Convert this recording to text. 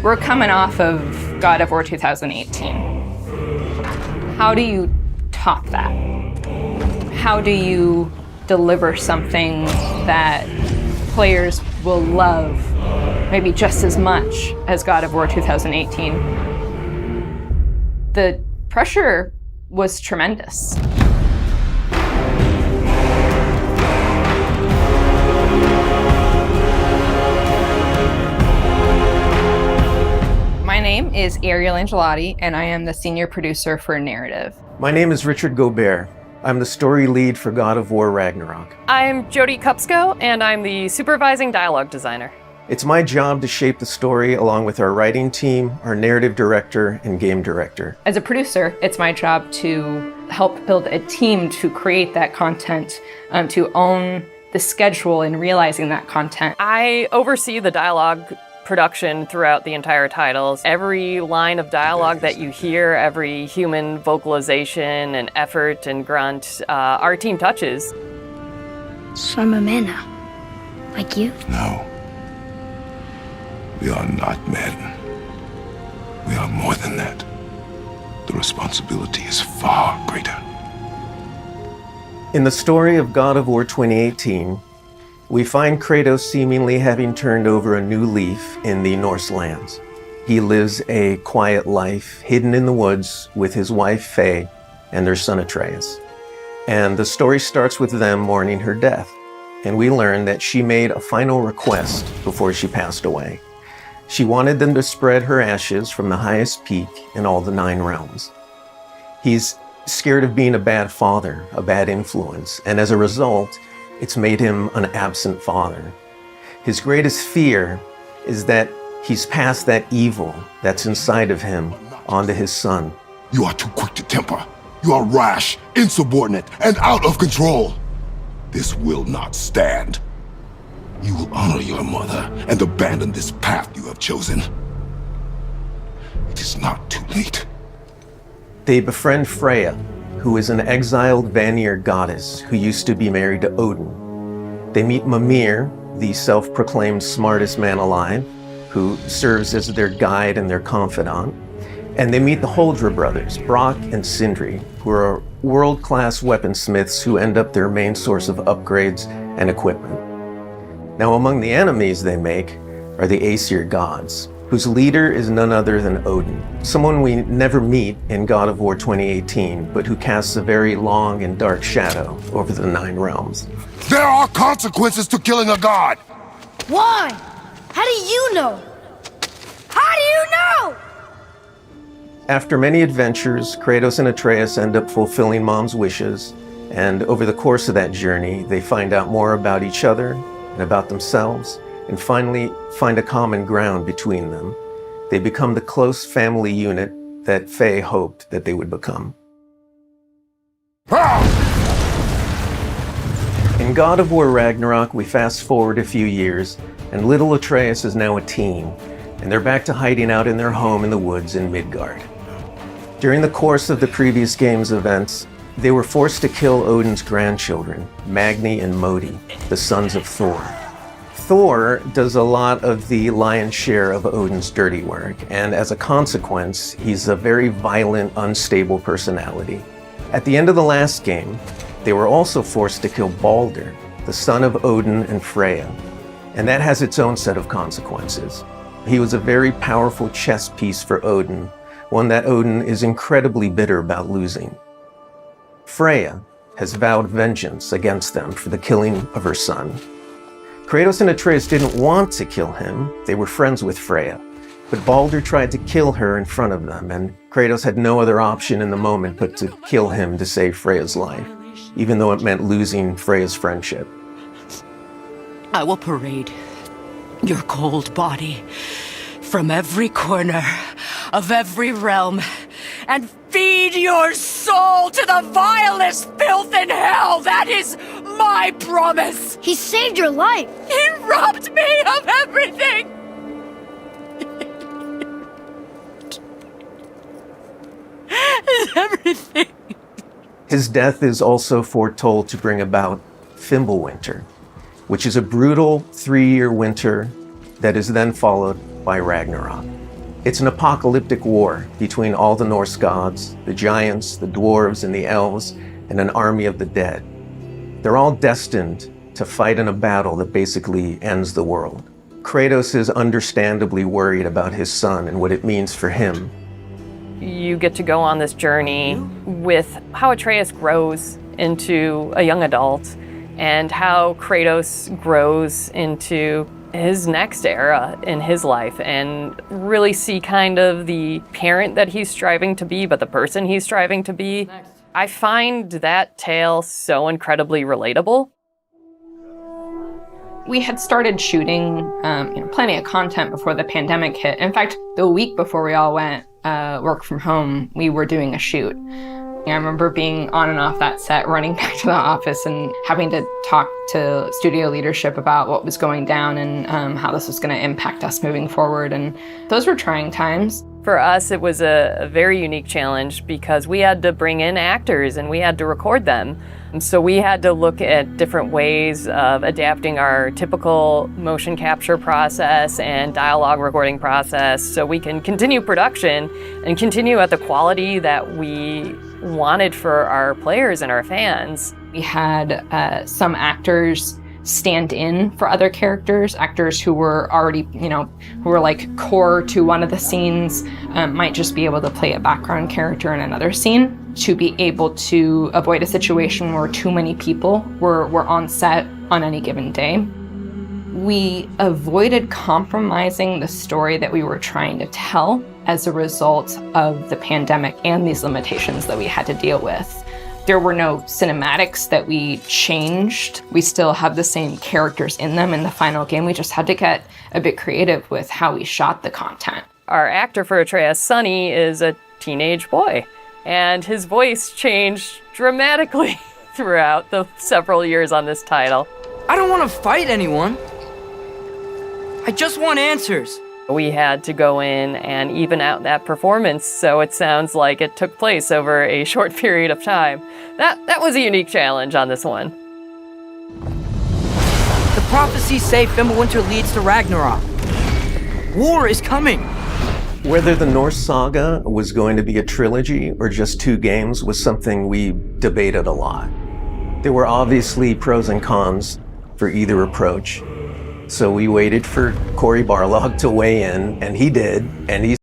We're coming off of God of War 2018. How do you top that? How do you deliver something that players will love maybe just as much as God of War 2018? The pressure was tremendous. My name is Ariel Angelotti, and I am the senior producer for Narrative. My name is Richard Gobert. I'm the story lead for God of War Ragnarok. I'm Jody Kupsko, and I'm the supervising dialogue designer. It's my job to shape the story along with our writing team, our narrative director, and game director. As a producer, it's my job to help build a team to create that content, to own the schedule in realizing that content. I oversee the dialogue production throughout the entire titles. Every line of dialogue that you hear, every human vocalization and effort and grunt, our team touches. So I'm a man now, like you? No. We are not men. We are more than that. The responsibility is far greater. In the story of God of War 2018, we find Kratos seemingly having turned over a new leaf in the Norse lands. He lives a quiet life, hidden in the woods with his wife Faye and their son Atreus. And the story starts with them mourning her death, and we learn that she made a final request before she passed away. She wanted them to spread her ashes from the highest peak in all the 9 realms. He's scared of being a bad father, a bad influence, and as a result, it's made him an absent father. His greatest fear is that he's passed that evil that's inside of him onto his son. You are too quick to temper. You are rash, insubordinate, and out of control. This will not stand. You will honor your mother and abandon this path you have chosen. It is not too late. They befriend Freya, who is an exiled Vanir goddess who used to be married to Odin. They meet Mimir, the self-proclaimed smartest man alive, who serves as their guide and their confidant. And they meet the Holdra brothers, Brock and Sindri, who are world-class weaponsmiths who end up their main source of upgrades and equipment. Now, among the enemies they make are the Aesir gods, whose leader is none other than Odin, someone we never meet in God of War 2018, but who casts a very long and dark shadow over the 9 realms. There are consequences to killing a god! Why? How do you know? How do you know? After many adventures, Kratos and Atreus end up fulfilling Mom's wishes, and over the course of that journey, they find out more about each other and about themselves, and finally find a common ground between them. They become the close family unit that Faye hoped that they would become. In God of War Ragnarok, we fast forward a few years, and little Atreus is now a teen, and they're back to hiding out in their home in the woods in Midgard. During the course of the previous game's events, they were forced to kill Odin's grandchildren, Magni and Modi, the sons of Thor. Thor does a lot of the lion's share of Odin's dirty work, and as a consequence, he's a very violent, unstable personality. At the end of the last game, they were also forced to kill Balder, the son of Odin and Freya, and that has its own set of consequences. He was a very powerful chess piece for Odin, one that Odin is incredibly bitter about losing. Freya has vowed vengeance against them for the killing of her son. Kratos and Atreus didn't want to kill him, they were friends with Freya, but Balder tried to kill her in front of them, and Kratos had no other option in the moment but to kill him to save Freya's life, even though it meant losing Freya's friendship. I will parade your cold body from every corner of every realm and feed your soul to the vilest filth in hell. That is my promise. He saved your life. He robbed me of everything. Everything. His death is also foretold to bring about Fimbulwinter, which is a brutal 3-year winter that is then followed by Ragnarok. It's an apocalyptic war between all the Norse gods, the giants, the dwarves, and the elves, and an army of the dead. They're all destined to fight in a battle that basically ends the world. Kratos is understandably worried about his son and what it means for him. You get to go on this journey with how Atreus grows into a young adult and how Kratos grows into his next era in his life, and really see kind of the parent that he's striving to be, but the person he's striving to be. I find that tale so incredibly relatable. We had started shooting plenty of content before the pandemic hit. In fact, the week before we all went work from home, we were doing a shoot. I remember being on and off that set, running back to the office and having to talk to studio leadership about what was going down and how this was going to impact us moving forward. And those were trying times. For us, it was a very unique challenge because we had to bring in actors and we had to record them. And so we had to look at different ways of adapting our typical motion capture process and dialogue recording process so we can continue production and continue at the quality that we wanted for our players and our fans. We had some actors stand in for other characters, actors who were already, who were like core to one of the scenes, might just be able to play a background character in another scene to be able to avoid a situation where too many people were on set on any given day. We avoided compromising the story that we were trying to tell as a result of the pandemic and these limitations that we had to deal with. There were no cinematics that we changed. We still have the same characters in them in the final game. We just had to get a bit creative with how we shot the content. Our actor for Atreus, Sonny, is a teenage boy, and his voice changed dramatically throughout the several years on this title. I don't want to fight anyone. I just want answers. We had to go in and even out that performance so it sounds like it took place over a short period of time. That was a unique challenge on this one. The prophecies say Fimbulwinter leads to Ragnarok. War is coming. Whether the Norse saga was going to be a trilogy or just 2 games was something we debated a lot. There were obviously pros and cons for either approach. So we waited for Cory Barlog to weigh in, and he did, and he